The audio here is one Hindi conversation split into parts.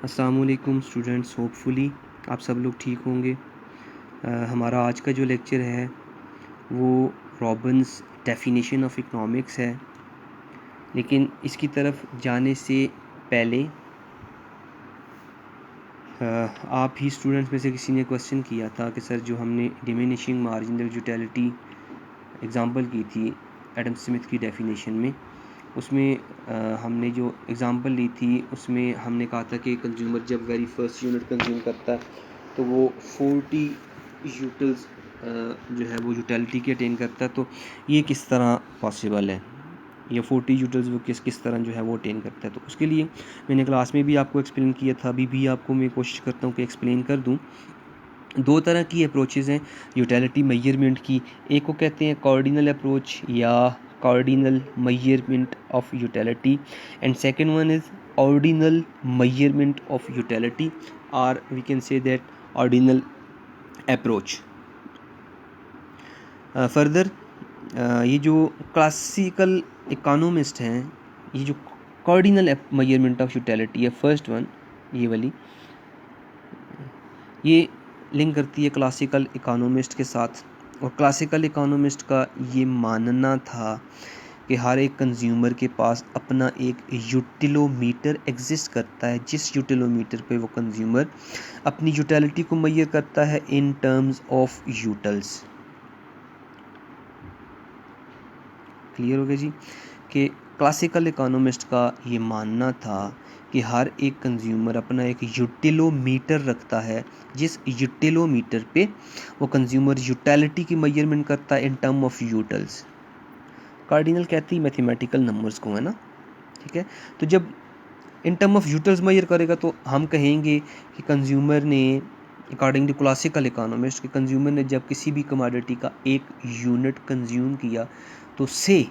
अस्सलाम वालेकुम स्टूडेंट्स, होपफुली आप सब लोग ठीक होंगे। हमारा आज का जो लेक्चर है वो रॉबिन्स डेफिनेशन ऑफ इकोनॉमिक्स है, लेकिन इसकी तरफ जाने से पहले आप ही स्टूडेंट्स में से किसी ने क्वेश्चन किया था कि सर जो हमने डिमिनिशिंग मार्जिनल यूटिलिटी एग्ज़ाम्पल की थी एडम स्मिथ की डेफिनेशन में, उसमें हमने जो एग्ज़ाम्पल ली थी उसमें हमने कहा था कि कंज्यूमर जब वेरी फर्स्ट यूनिट कंज्यूम करता है तो वो 40 यूटिल्स जो है वो यूटिलिटी की अटेन करता है। तो ये किस तरह पॉसिबल है, या 40 यूटिल्स वो किस तरह जो है वो अटेन करता है। तो उसके लिए मैंने क्लास में भी आपको एक्सप्लेन किया था, अभी भी आपको मैं कोशिश करता हूँ कि एक्सप्लेन कर दूँ। दो तरह की अप्रोचेज़ हैं यूटिलिटी मेजरमेंट की। एक को कहते हैं कार्डिनल अप्रोच या cardinal measurement of utility, and second one is ordinal measurement of utility, और we can say that ordinal approach. Further ये जो क्लासिकल इकोनॉमिस्ट हैं, ये जो कार्डिनल मेजरमेंट ऑफ यूटिलिटी है फर्स्ट वन, ये वाली, ये लिंक करती है क्लासिकल इकोनॉमिस्ट के साथ। और क्लासिकल इकोनॉमिस्ट का ये मानना था कि हर एक कंज्यूमर के पास अपना एक यूटिलोमीटर एग्जिस्ट करता है, जिस यूटिलोमीटर पे वो कंज्यूमर अपनी यूटिलिटी को मेजर करता है in terms of utils. Clear हो गया जी कि क्लासिकल इकोनॉमिस्ट का ये मानना था कि हर एक कंज्यूमर अपना एक यूटिलोमीटर रखता है, जिस यूटिलोमीटर पे वो कंज्यूमर यूटिलिटी की मेजरमेंट करता है इन टर्म ऑफ यूटिल्स। कार्डिनल कहती है मैथमेटिकल नंबर्स को, है ना, ठीक है। तो जब in term of utils measure करेगा तो हम कहेंगे कि कंज्यूमर ने, अकॉर्डिंग टू क्लासिकल इकोनॉमिस्ट, कि कंज्यूमर ने जब किसी भी कमोडिटी का एक यूनिट कंज्यूम किया तो से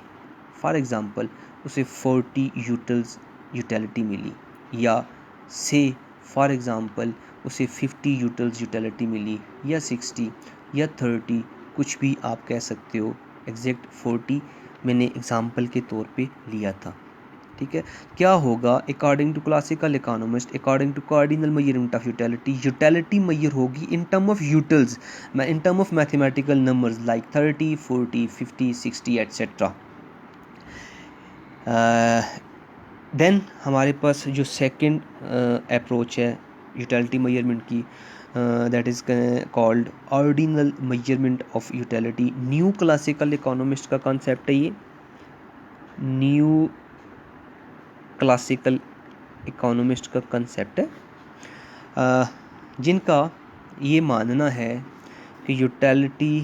फॉर एग्ज़ाम्पल उसे 40 यूटिल्स यूटिलिटी मिली, या से फॉर एग्ज़ाम्पल उसे 50 यूटिल्स यूटिलिटी मिली, या 60 या 30, कुछ भी आप कह सकते हो। एग्जैक्ट 40 मैंने एग्ज़ाम्पल के तौर पे लिया था, ठीक है। क्या होगा according to classical economist, according to cardinal measurement of utility, utility measure होगी in term of utils, in term of mathematical numbers like 30, 40, 50, 60 etcetera. Then हमारे पास जो सेकंड अप्रोच है यूटिलिटी मेजरमेंट की, that is called ordinal measurement of utility. New classical economist का कॉन्सेप्ट है ये, न्यू क्लासिकल इकोनॉमिस्ट का कंसेप्ट है, जिनका ये मानना है कि utility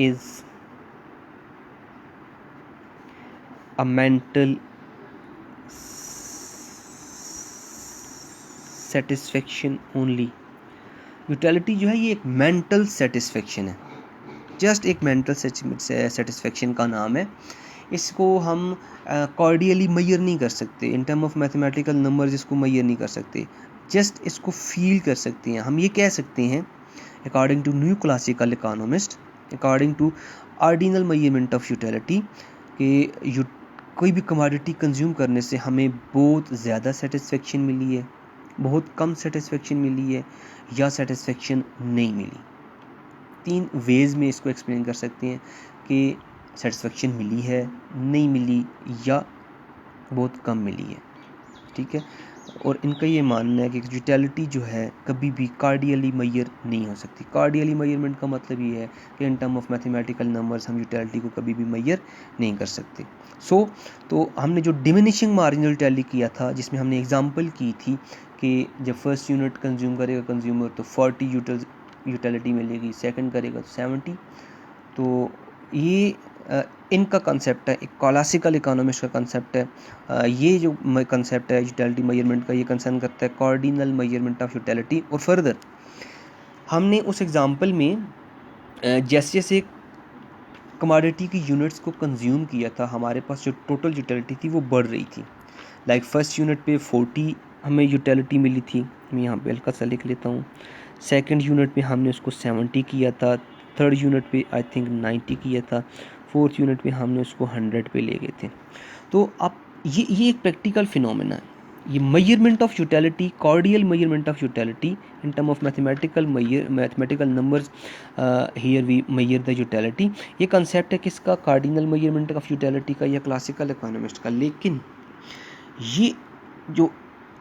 is a mental satisfaction only. Utility जो है ये एक मेंटल सेटिस्फेक्शन है, जस्ट एक मेंटल सेटिस्फेक्शन का नाम है। इसको हम कार्डियली मेजर नहीं कर सकते, इन टर्म ऑफ मैथमेटिकल नंबर्स इसको मेजर नहीं कर सकते, जस्ट इसको फील कर सकते हैं। हम ये कह सकते हैं according to new classical economist, according to ordinal measurement of utility, कि कोई भी कमोडिटी कंज्यूम करने से हमें बहुत ज़्यादा सेटिस्फेक्शन मिली है, बहुत कम सेटिस्फेक्शन मिली है, या सेटिस्फेक्शन नहीं मिली। 3 वेज़ में इसको एक्सप्लेन कर सकते हैं कि सेटिस्फेक्शन मिली है, नहीं मिली, या बहुत कम मिली है, ठीक है। और इनका ये मानना है कि यूटिलिटी जो है कभी भी कार्डियली मेजर नहीं हो सकती। कार्डियली मेजरमेंट का मतलब ये है कि इन टर्म ऑफ मैथमेटिकल नंबर्स हम यूटिलिटी को कभी भी मेजर नहीं कर सकते। तो हमने जो डिमिनिशिंग मार्जिनल यूटिलिटी किया था, जिसमें हमने एग्जांपल की थी कि जब फर्स्ट यूनिट कंज्यूम करेगा कंज्यूमर तो 40 यूटिलिटी मिलेगी, सेकंड करेगा तो 70। तो ये इनका कंसेप्ट है, एक क्लासिकल इकोनॉमिक्स का कंसेप्ट है। ये जो कंसेप्ट है यूटिलिटी मेजरमेंट का, ये कंसर्न करता है कार्डिनल मेजरमेंट ऑफ यूटिलिटी। और फर्दर हमने उस एग्जांपल में जैसे जैसे कमोडिटी की यूनिट्स को कंज्यूम किया था, हमारे पास जो टोटल यूटिलिटी थी वो बढ़ रही थी। लाइक फर्स्ट यूनिट पे 40 हमें यूटिलिटी मिली थी, मैं यहाँ पे हल्का सा लिख लेता हूँ। सेकंड यूनिट पे हमने उसको 70 किया था, थर्ड यूनिट पे आई थिंक 90 किया था, फोर्थ यूनिट पे हमने उसको 100 पे ले गए थे। तो आप ये एक प्रैक्टिकल फिनोमेना है। ये measurement of utility, cardinal measurement of utility in term of mathematical numbers, here we measure the utility. ये कंसेप्ट है किसका? कार्डिनल मेजरमेंट ऑफ यूटिलिटी का या क्लासिकल इकोनॉमिस्ट का। लेकिन ये जो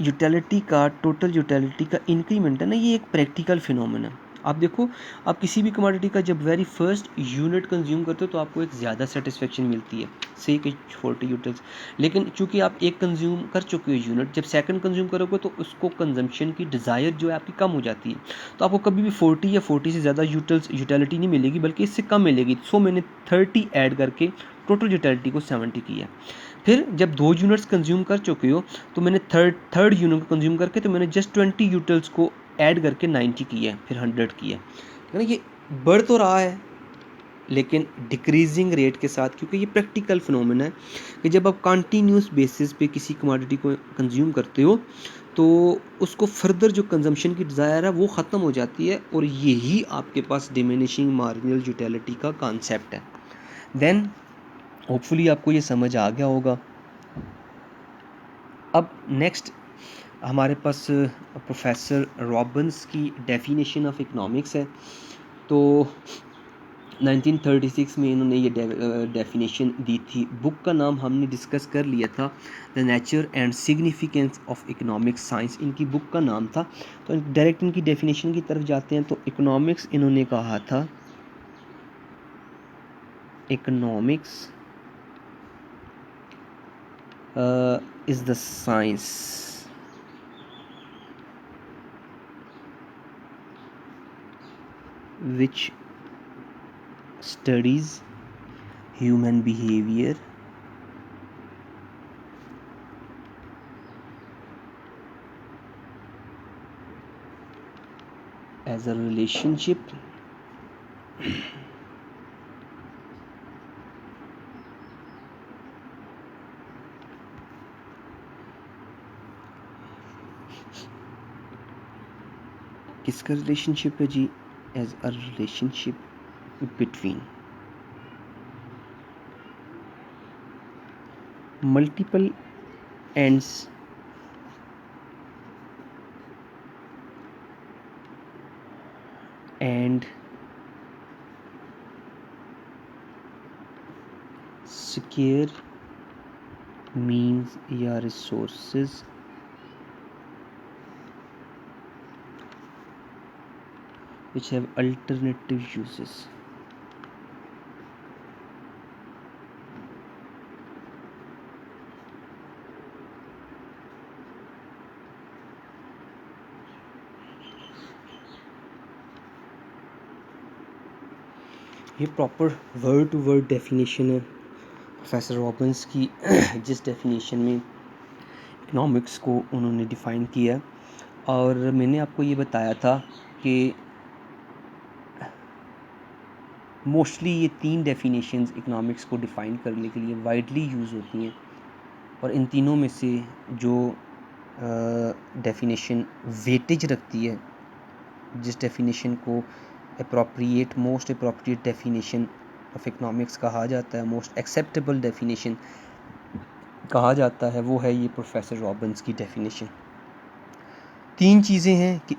यूटिलिटी का, टोटल यूटिलिटी का इंक्रीमेंट है ना, ये एक प्रैक्टिकल फिनोमेना। आप देखो, आप किसी भी कमोडिटी का जब वेरी फर्स्ट यूनिट कंज्यूम करते हो तो आपको एक ज़्यादा सेटिस्फेक्शन मिलती है, से कि 40 यूटिल्स। लेकिन चूंकि आप एक कंज्यूम कर चुके हो यूनिट, जब सेकंड कंज्यूम करोगे तो उसको कंजम्पशन की डिज़ायर जो है आपकी कम हो जाती है, तो आपको कभी भी 40 या 40 से ज़्यादा यूटिलिटी नहीं मिलेगी, बल्कि इससे कम मिलेगी। सो मैंने 30 ऐड करके टोटल यूटिलिटी को 70 किया। फिर जब 2 यूनिट्स कंज्यूम कर चुके हो तो मैंने थर्ड यूनिट को कंज्यूम करके तो मैंने जस्ट 20 यूटिल्स को ऐड करके 90 किया है, फिर 100 किया है ना। ये बढ़ तो रहा है लेकिन डिक्रीजिंग रेट के साथ, क्योंकि ये प्रैक्टिकल फिनोमेना है कि जब आप कंटिन्यूस बेसिस पे किसी कमोडिटी को कंज्यूम करते हो तो उसको फर्दर जो कंजम्पशन की डिज़ायर है वो ख़त्म हो जाती है, और यही आपके पास डिमिनिशिंग मार्जिनल यूटिलिटी का कॉन्सेप्ट है। देन होपफुली आपको ये समझ आ गया होगा। अब नेक्स्ट हमारे पास प्रोफेसर रॉबिन्स की डेफिनेशन ऑफ इकोनॉमिक्स है। तो 1936 में इन्होंने ये डेफिनेशन दी थी। बुक का नाम हमने डिस्कस कर लिया था, the nature and significance of economics science इनकी बुक का नाम था। तो डायरेक्ट इनकी डेफिनेशन की तरफ जाते हैं। तो इकोनॉमिक्स इन्होंने कहा था, economics is the science which studies human behavior as a relationship किसका रिलेशनशिप है जी? As a relationship between multiple ends and scarce means या resources which have alternative uses. ये proper word to word definition है प्रोफेसर रॉबिन्स की, जिस डेफिनेशन में इकोनॉमिक्स को उन्होंने डिफ़ाइन किया। और मैंने आपको ये बताया था कि मोस्टली ये 3 डेफिनेशंस इकोनॉमिक्स को डिफ़ाइन करने के लिए वाइडली यूज़ होती हैं, और इन तीनों में से जो डेफिनेशन वेटेज रखती है, जिस डेफिनेशन को most appropriate definition of economics कहा जाता है, मोस्ट एक्सेप्टेबल डेफिनेशन कहा जाता है, वो है ये प्रोफेसर रॉबिन्स की डेफिनेशन। 3 चीज़ें हैं कि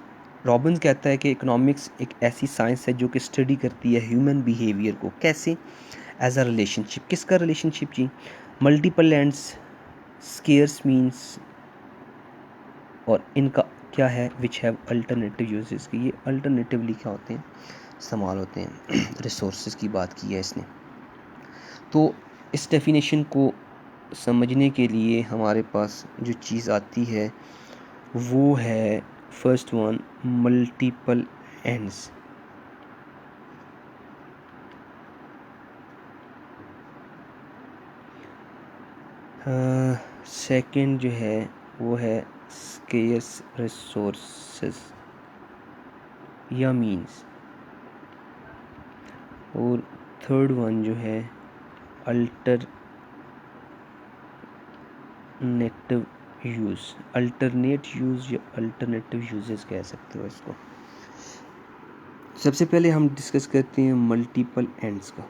रॉबिन्स कहता है कि इकोनॉमिक्स एक ऐसी साइंस है जो कि स्टडी करती है ह्यूमन बिहेवियर को। कैसे? As a relationship. किसका रिलेशनशिप जी? मल्टीपल एंड्स, स्केर्स मीन्स, और इनका क्या है? विच हैव अल्टरनेटिव यूजेस की। ये अल्टरनेटिवली क्या होते हैं? इस्तेमाल होते हैं। रिसोर्सेज की बात की है इसने। तो इस डेफिनेशन को समझने के लिए हमारे पास जो चीज़ आती है वो है first one, multiple ends. Second जो है वो है स्केर्स रिसोर्सेस या मीन्स, और थर्ड वन जो है अल्टरनेटिव यूज़। अल्टरनेट यूज़ या अल्टरनेटिव यूजेस कह सकते हो इसको। सबसे पहले हम डिस्कस करते हैं मल्टीपल एंड्स का।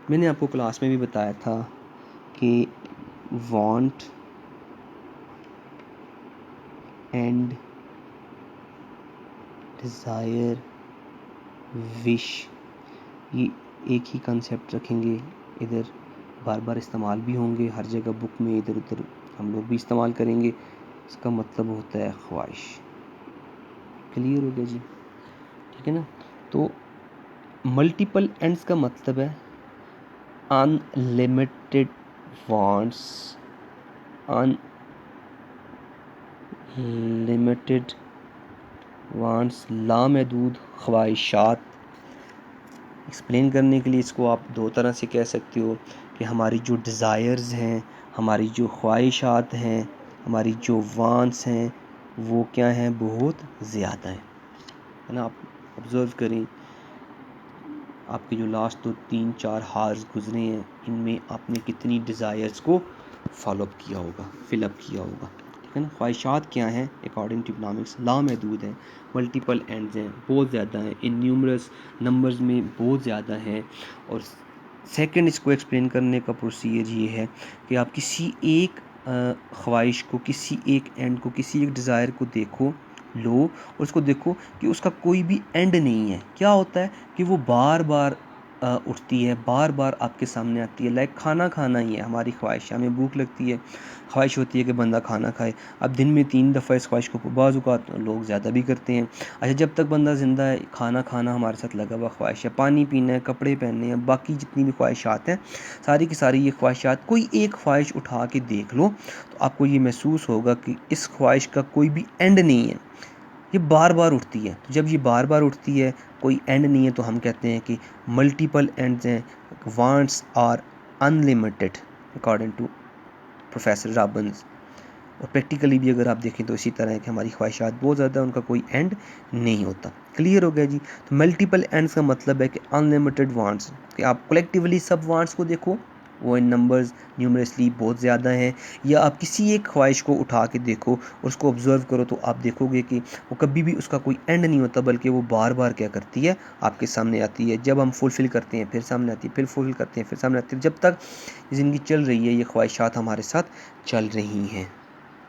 मैंने आपको क्लास में भी बताया था कि वांट एंड डिज़ायर, विश, ये एक ही कंसेप्ट रखेंगे, इधर बार बार इस्तेमाल भी होंगे, हर जगह बुक में इधर उधर हम लोग भी इस्तेमाल करेंगे। इसका मतलब होता है ख्वाहिश। क्लियर हो गया जी? ठीक है ना। तो मल्टीपल एंड्स का मतलब है अनलिमिटेड वांट्स, अनलिमिटेड वांट्स, लामहदूद ख्वाहिशात। एक्सप्लेन करने के लिए इसको आप दो तरह से कह सकते हो कि हमारी जो डिज़ायर्स हैं, हमारी जो ख्वाहिशात हैं, हमारी जो वांट्स हैं, वो क्या हैं, बहुत ज़्यादा हैं, है ना। आप ऑब्ज़र्व करें, आपके जो लास्ट 2-3-4 हार्स गुजरे हैं, इनमें आपने कितनी डिज़ायर्स को फॉलोअप किया होगा, फिलअप किया होगा, ठीक है ना। ख्वाहिशात क्या हैं अकॉर्डिंग टू इकोनॉमिक्स? लामहदूद हैं, मल्टीपल एंड्स हैं, बहुत ज़्यादा हैं, इन न्यूमरस नंबर्स में बहुत ज़्यादा हैं। और सेकंड, इसको एक्सप्लेन करने का प्रोसीजर ये है कि आप किसी एक ख्वाहिश को, किसी एक एंड को, किसी एक डिज़ायर को देखो, लो, और उसको देखो कि उसका कोई भी एंड नहीं है। क्या होता है कि वो बार बार उठती है, बार बार आपके सामने आती है। लाइक खाना खाना ही है हमारी ख्वाहिश, हमें भूख लगती है, ख्वाहिश होती है कि बंदा खाना खाए। अब दिन में 3 दफ़ा इस ख्वाहिश को बाज़ औक़ात लोग ज़्यादा भी करते हैं। अच्छा, जब तक बंदा ज़िंदा है, खाना खाना हमारे साथ लगा हुआ ख्वाहिश है, पानी पीना है, कपड़े पहनने हैं, बाकी जितनी भी ख्वाहिशात हैं, सारी की सारी ये ख्वाहिशात, कोई एक ख्वाहिश उठा के देख लो तो आपको ये महसूस होगा कि इस ख्वाहिश का कोई भी एंड नहीं है, ये बार बार उठती है। तो जब ये बार बार उठती है, कोई एंड नहीं है, तो हम कहते हैं कि मल्टीपल एंड्स हैं, wants are unlimited according to professor Robbins. और प्रैक्टिकली भी अगर आप देखें तो इसी तरह है कि हमारी ख्वाहिशात बहुत ज़्यादा, उनका कोई एंड नहीं होता। क्लियर हो गया जी? तो मल्टीपल एंड्स का मतलब है कि अनलिमिटेड वांट्स, कि आप कलेक्टिवली सब वांट्स को देखो, वो इन नंबर्स न्यूमरसली बहुत ज़्यादा हैं, या आप किसी एक ख्वाहिश को उठा के देखो, उसको ऑब्ज़र्व करो, तो आप देखोगे कि वो कभी भी उसका कोई एंड नहीं होता, बल्कि वो बार बार क्या करती है, आपके सामने आती है। जब हम फुलफ़िल करते हैं फिर सामने आती है, फिर फुलफ़िल करते हैं फिर सामने आती है। जब तक ज़िंदगी चल रही है, ये ख्वाहिशात हमारे साथ चल रही हैं।